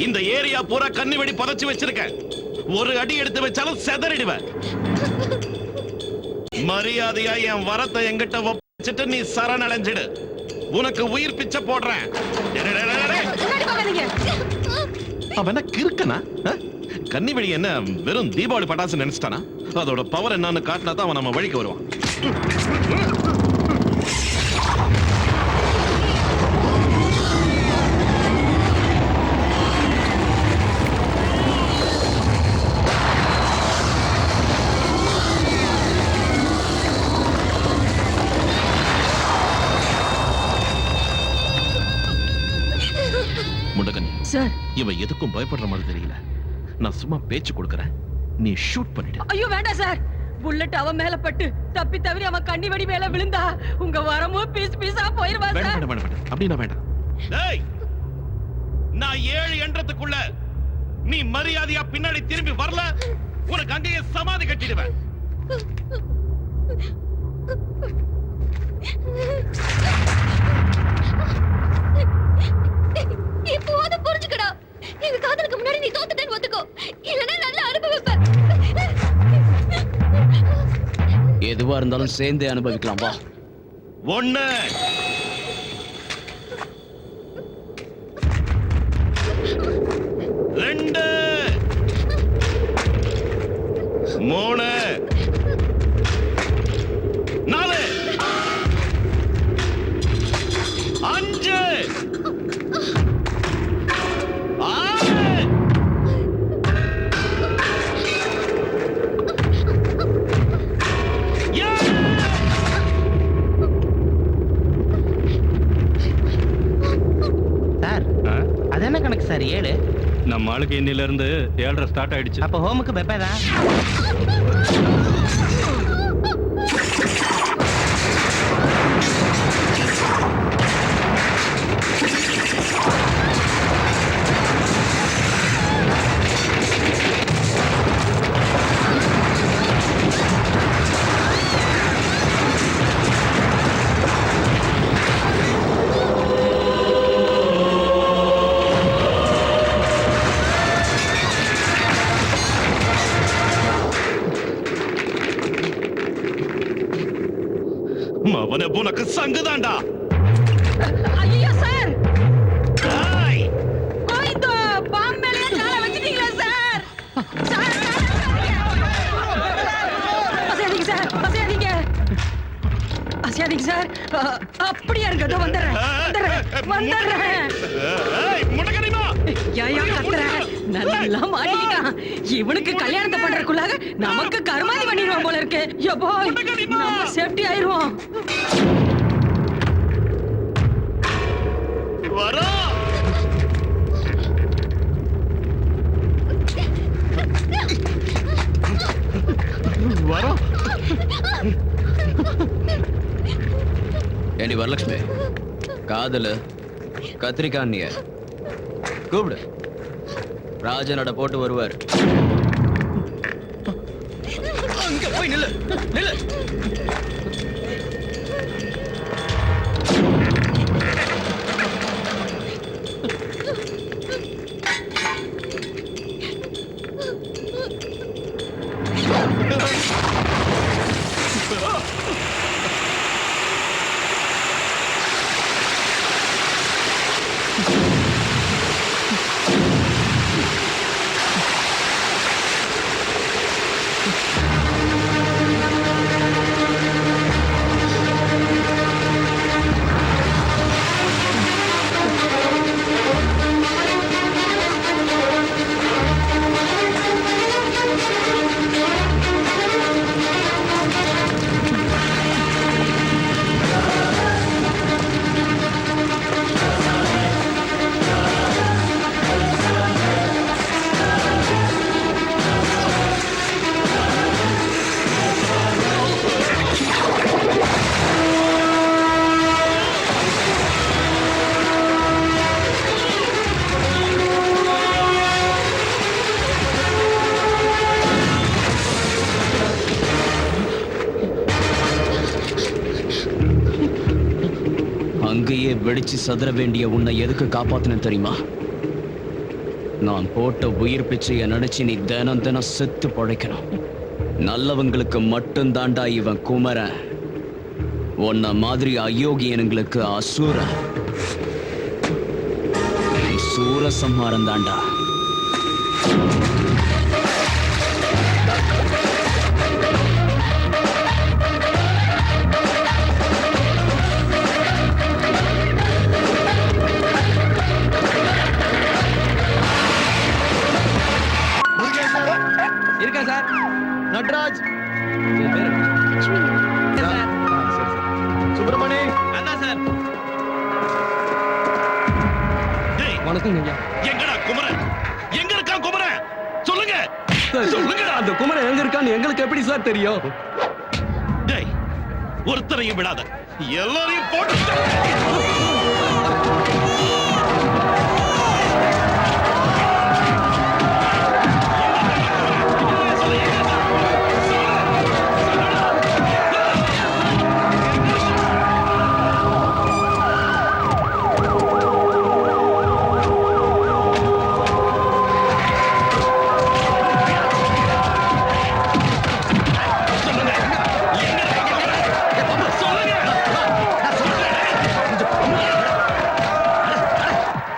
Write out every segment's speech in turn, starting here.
இந்த ஏரியா பூரா கண்ணி வெடி புதைச்சு வச்சிருக்க. ஒரு அடி எடுத்து வச்சாலும் செதறிடுவேன். மரியாதையா என் வரத்தை என்கிட்ட வச்சிட்டு நீ சரணடைஞ்சிடு. உனக்கு உயிர் பிச்சை போடுறேன். அவன் என்ன கிறுக்கனா? கன்னி வெடி என்ன வெறும் தீபாவளி பட்டாசு நினைச்சிட்டானா? அதோட பவர் என்னன்னு காட்டினா தான் அவன் நம்ம வழிக்கு வருவான். முண்டகன் சார், இவன் எதுக்கும் பயப்படுற மாதிரி தெரியல. நான் சும்மா பேச்சு கொடுக்கறேன், நீ ஷூட் பண்ணிடு. ஐயோ வேண்டாம் சார், புல்லட் அவன் மேல பட்டு தப்பி தவறி அவன் கண்ணி வெடி மேல விழுந்தா உங்க வரமும் பீஸ் பீஸா போயிருவா சார். வேண்டாம் வேண்டாம் வேண்டாம், அப்படினா வேண்டாம். டேய், நான் 7 என்றதுக்குள்ள நீ மரியாதையா பின்னாடி திரும்பி வரல, உனக்கு அங்கேயே சமாதி கட்டிடுவேன். இப்போது புரிஞ்சுக்கடா. எங்க காதலுக்கு முன்னாடி நீ தோத்துட்டேன்னு ஒத்துக்கோ, இல்லனா நல்ல அனுபவிப்ப. எதுவா இருந்தாலும் சேர்ந்தே அனுபவிக்கலாம் வா. 1 2 3 4 5 சார் 7. நம்ம ஆளுக்கு இன்னில இருந்து 7:30 ஸ்டார்ட் ஆயிடுச்சு. அப்ப ஹோமுக்கு பெப்பே தான். அவனே உனக்கு சங்குதாண்டா. ஐயோ சார், டேய், கோயிந்தோ பாம் மேல கால வச்சிட்டீங்களா சார்? சார் அசையாதீங்க சார், அசையாதீங்க அசையாதீங்க சார். அப்படியே இருக்கட்டும், வந்துடுறேன். ஏய் முண்டகனிமா, ஏயா கத்துற? நல்லா மாட்டிக்கிட்டான். இவனுக்கு கல்யாணத்தை பண்றதுக்குள்ளாக நமக்கு கர்மாதி பண்ணிடுவான் போல இருக்கு. யப்பா, நம்ம சேஃப்டி ஆயிருவோம். வரா வரா. ஏண்டி வரலட்சுமி, காதல கத்திரிக்காய் கூப்பிடு. ராஜனோட போட்டு வருவார். அங்க போய் நில்லு நில்லு. அங்கேயே வெடிச்சு சதுர வேண்டிய உன்னை எதுக்கு காப்பாத்தின தெரியுமா? நான் போட்ட உயிர் பிச்சையை நினைச்சு நீ தினம் தினம் செத்து பொழைக்கணும். நல்லவங்களுக்கு மட்டும் தாண்டா இவன் குமரன். உன்ன மாதிரி அயோக்கியனுங்களுக்கு அசூரன். நீ சூரசம்ஹாரம் தாண்டா. இருக்கா சார்? நட்ராஜ், சார். சுப்பிரமணி, அதான் சார். டேய், வணக்கம் ஐயா. எங்கடா குமரன்? எங்க இருக்கான் குமரன்? சொல்லுங்க சொல்லுங்கடா. அந்த குமரன் எங்க இருக்கான்னு எங்களுக்கு எப்படி சார் தெரியும்? டேய், ஒருத்தரையும் விடாத, எல்லாரையும் போட்டு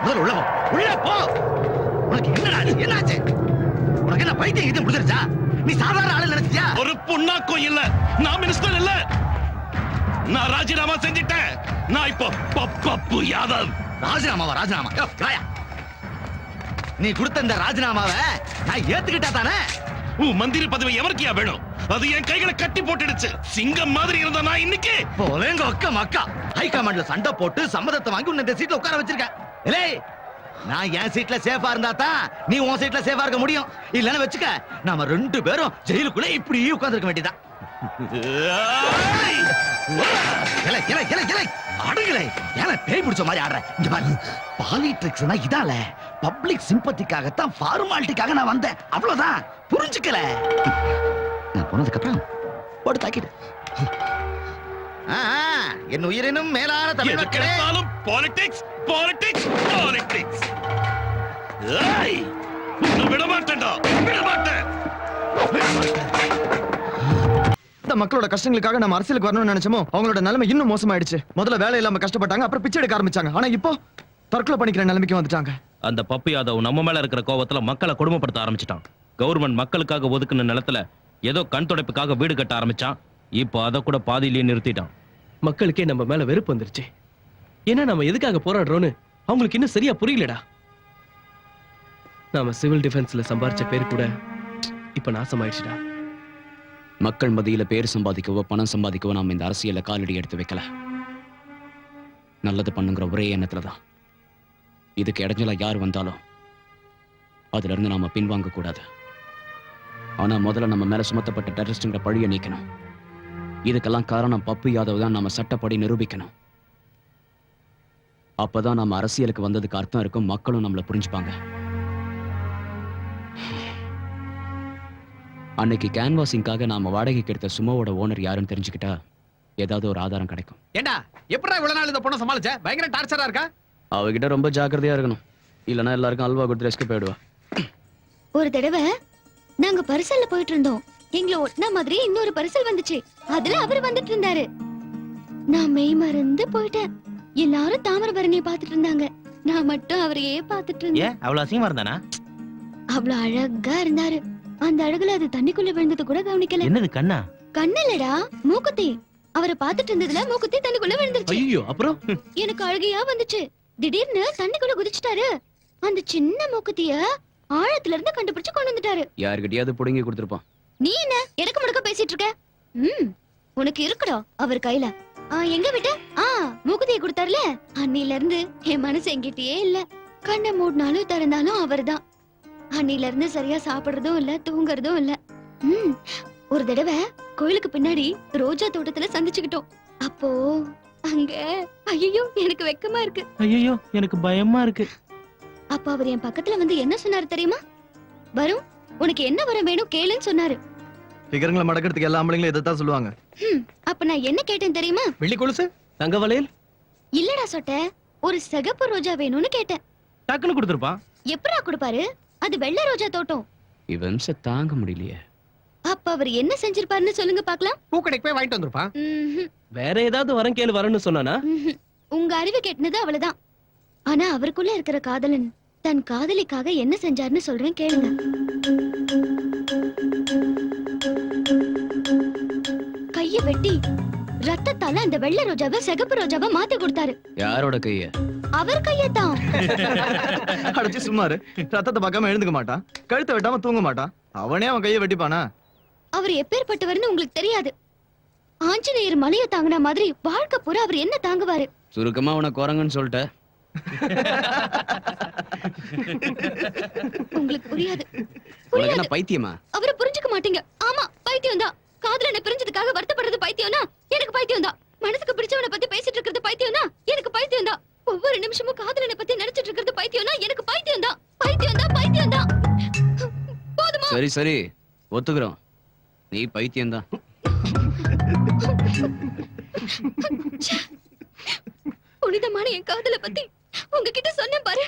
முதல்ல உள்ள போ. உள்ள போ. உனக்கு என்னடா ஆச்சு? என்னாச்சு? உனக்கு என்ன பைத்தியம் இது முடிச்சிருச்சா? நீ சாதாரண ஆளு நினைச்சியா? ஒரு புண்ணாக்கும் இல்ல. நான் மினிஸ்டர் இல்ல. நான் ராஜினாமா செஞ்சிட்டேன். நான் இப்போ பப்பு யாதவ். ராஜினாமாவா? ராஜினாமா? யோ, ராயா. நீ கொடுத்த இந்த ராஜினாமாவை நான் ஏத்துக்கிட்டா தானே? உன் மந்திரி பதவி எவருக்கியா வேணும்? அது என் கைகளை கட்டி போட்டுடுச்சு. சிங்கம் மாதிரி இருந்த நான் இன்னைக்கு போலேங்க அக்கா மக்கா ஹை கமாண்ட்ல சண்டை போட்டு சம்மதத்தை வாங்கி உன்னை இந்த சீட்ல உட்கார வச்சிருக்கேன். இல்லே, நான் என் சீட்ல சேஃபா இருந்தா தான் நீ உன் சீட்ல சேஃபா இருக்க முடியும். இல்லன்னு வச்சுக்க, நாம ரெண்டு பேரும் ஜெயிலுக்குள்ள இப்படி உட்கார்ந்திருக்க வேண்டியதான். இலை, இலை, இலை, இலை. அடங்குலே, ஏன் பேய் பிடிச்ச மாதிரி ஆடுற? இங்க பாரு, பாலிடிக்ஸ்னா இதால பப்ளிக் சிம்பத்திக்காகத்தான், ஃபார்மாலிட்டிக்காக நான் வந்தேன். அவ்வளவுதான், புரிஞ்சுக்கல. நான் போனதுக்கு அப்புறம் போட்டு தாக்கிடு. என் உயிரினும் மேலான தமிழ் மக்களே, பாலிடிக்ஸ் பாலிடிக்ஸ் பாலிடிக்ஸ். விட மாட்டேன்டா, விட மாட்டேன். இந்த மக்களோட கஷ்டங்களுக்காக நம்ம அரசியலுக்கு வரணும்னு நினைச்சோமோ அவங்களோட நிலைமை இன்னும் மோசமாயிடுச்சு. முதல்ல வேலை இல்லாம கஷ்டப்பட்டாங்க, அப்புறம் பிச்சை எடுக்க ஆரம்பிச்சாங்க. ஆனா இப்போ தற்கொலை பண்ணிக்கிற நிலைமைக்கு வந்துட்டாங்க. அந்த பப்பு யாதவ் நம்ம மேல இருக்கிற கோவத்துல மக்களை கொடுமைப்படுத்த ஆரம்பிச்சிட்டான். கவர்மெண்ட் மக்களுக்காக ஒதுக்குன நிலத்துல ஏதோ கண் துடைப்புக்காக வீடு கட்ட ஆரம்பிச்சான். இப்போ அதை கூட பாதியிலேயே நிறுத்திட்டான். மக்களுக்கே நம்ம மேல வெறுப்பு வந்துருச்சு. ஏன்னா நம்ம எதுக்காக போராடுறோம்னு அவங்களுக்கு இன்னும் சரியா புரியலடா. நாம சிவில் டிஃபென்ஸ்ல சம்பாரிச்ச பேர் கூட இப்ப நாசமாயிடுச்சுடா. மக்கள் மத்தியில பேர் சம்பாதிக்கவோ பணம் சம்பாதிக்கவோ நாம இந்த அரசியல்ல காலடி எடுத்து வைக்கல. நல்லது பண்ணுங்கிற ஒரே எண்ணத்துலதான். இதுக்கு இடைஞ்சலா யார் வந்தாலும் அதுல இருந்து நாம பின்வாங்க கூடாது. ஆனா முதல்ல நம்ம மேல சுமத்தப்பட்ட டெரரிஸ்ட்ங்கிற பழியை நீக்கணும். இதுக்கெல்லாம் காரணம் பப்பு யாதவ் தான் நாம சட்டப்படி நிரூபிக்கணும். அப்பதான் நம்ம அரசியலுக்கு வந்ததுக்கு அர்த்தம் இருக்கும். மக்களும் நம்மள புரிஞ்சுப்பாங்க. அன்னைக்கு கேன்வாசிங்காக நாம வாடகைக்கு எடுத்த சுமோவோட ஓனர் யாருன்னு தெரிஞ்சுக்கிட்டா ஏதாவது ஒரு ஆதாரம் கிடைக்கும். ஏண்டா எப்படா இவ்வளவு நாள் இந்த பொண்ணை சமாளிச்ச? பயங்கர டார்ச்சரா இருக்கா? அவகிட்ட ரொம்ப ஜாக்கிரதையா இருக்கணும். இல்லைன்னா எல்லாருக்கும் அல்வா கொடுத்து ரெஸ்க்கு போயிடுவா. ஒரு தடவை நாங்க பரிசல்ல போயிட்டு இருந்தோம். எங்களை ஒட்டின மாதிரி இன்னொரு பரிசல் வந்துச்சு. அதுல அவர் வந்துட்டு இருந்தாரு. நான் மெய் மறந்து போயிட்டேன். எல்லாரும் தாமிரபரணியை பாத்துட்டு இருந்தாங்க. நான் மட்டும் அவரையே பாத்துட்டு இருந்தேன். ஏன் அவ்வளவு அசிங்கமா இருந்தானா? அவ்வளவு அழகா இருந்தாரு. அந்த அழகுல அது தண்ணிக்குள்ள விழுந்தது கூட கவனிக்கல. என்னது கண்ணா? கண்ணல்லடா, மூக்குத்தி. அவரை பாத்துட்டு இருந்ததுல மூக்குத்தி தண்ணிக்குள்ள விழுந்துருச்சு. ஐயோ, அப்புறம் எனக்கு அழுகையா வந்துச்சு. திடீர்னு தண்ணிக்குள்ள குதிச்சுட்டாரு. அந்த சின்ன மூக்குத்திய ஆழத்துல இருந்து கண்டுபிடிச்சு கொண்டு வந்துட்டாரு. யாருக்கிட்டயாவது புடுங்கி கொடுத்துருப்பான். நீ என்ன எனக்கு முடுக்க பேசிட்டு இருக்க? உனக்கு இருக்குடா அவர் கையில. எங்க விட்ட? மூக்குத்திய கொடுத்தாருல, அன்னில இருந்து என் மனசு எங்கிட்டயே இல்ல. கண்ணை மூடினாலும் திறந்தாலும் அவர்தான். அன்னில இருந்து சரியா சாப்பிடுறதும் இல்ல, தூங்குறதும் இல்ல. ஒரு தடவை கோயிலுக்கு பின்னாடி ரோஜா தோட்டத்துல சந்திச்சுக்கிட்டோம். அப்போ அங்க ஐயோ எனக்கு வெக்கமா இருக்கு. ஐயோ எனக்கு பயமா இருக்கு. அப்ப அவர் என் பக்கத்துல வந்து என்ன சொன்னாரு தெரியுமா? வரும், உனக்கு என்ன வரம் வேணும் கேளுன்னு சொன்னாரு. ஃபிகருங்களை மடக்கிறதுக்கு எல்லா ஆம்பளைங்களும் இதைத்தான் சொல்லுவாங்க. அப்ப நான் என்ன கேட்டேன் தெரியுமா? வெள்ளி கொலுசு, தங்க வளையல். இல்லடா சொட்ட, ஒரு சிகப்பு ரோஜா வேணும்னு கேட்டேன். டக்குன்னு கொடுத்துருப்பான். எப்படா கொடுப்பாரு? அது வெள்ளை ரோஜா தோட்டம். இவன்ஸ தாங்க முடியலையே. அப்ப அவர் என்ன செஞ்சிருப்பாருன்னு சொல்லுங்க பாக்கலாம். பூக்கடைக்கு போய் வாங்கிட்டு வந்திருப்பான். வேற ஏதாவது வரம் கேளு வரேன்னு சொன்னானா? உங்க அறிவு கெட்டினது அவ்வளவுதான். ஆனா அவருக்குள்ள இருக்கிற காதலன் தன் காதலிக்காக என்ன செஞ்சாருன்னு சொல்றேன் கேளுங்க. கைய வெட்டி ரத்தத்தால அந்த வெள்ளை ரோஜாவை சிகப்பு ரோஜாவை மாத்தி கொடுத்தாரு. யாரோட கைய? அவர் கையத்தான். அடிச்சு சும்மாரு. ரத்தத்தை பார்க்காம எழுந்துக்க மாட்டான், கழுத்தை வெட்டாம தூங்க மாட்டான். அவனே அவன் கையை வெட்டிப்பானா? அவர் எப்பேற்பட்டவர்னு உங்களுக்கு தெரியாது. ஆஞ்சநேயர் மலையை தாங்கின மாதிரி வாழ்க்கை பூரா அவர் என்ன தாங்குவாரு? சுருக்கமா அவனை குரங்குன்னு சொல்லிட்ட. உங்களுக்கு புரியாது. உனக்கு என்ன பைத்தியமா? அவரை புரிஞ்சுக்க மாட்டீங்க. ஆமா, பைத்தியம் தான். காதலனை பிரிஞ்சதுக்காக வருத்தப்படுறது பைத்தியம்னா எனக்கு பைத்தியம் தான். மனசுக்கு பிடிச்சவனை பத்தி பேசிட்டு இருக்கிறது பைத்தியம்னா எனக்கு பைத்தியம் தான். ஒவ்வொரு நிமிஷமும் காதலனை பத்தி நினைச்சிட்டு இருக்கிறது பைத்தியம்னா எனக்கு பைத்தியம் தான். பைத்தியம் தான், பைத்தியம் தான். போதுமா? சரி சரி, ஒத்துக்கிறோம், நீ பைத்தியம்தான். புனிதமான என் காதலை பத்தி உங்ககிட்ட சொன்னேன் பாரு.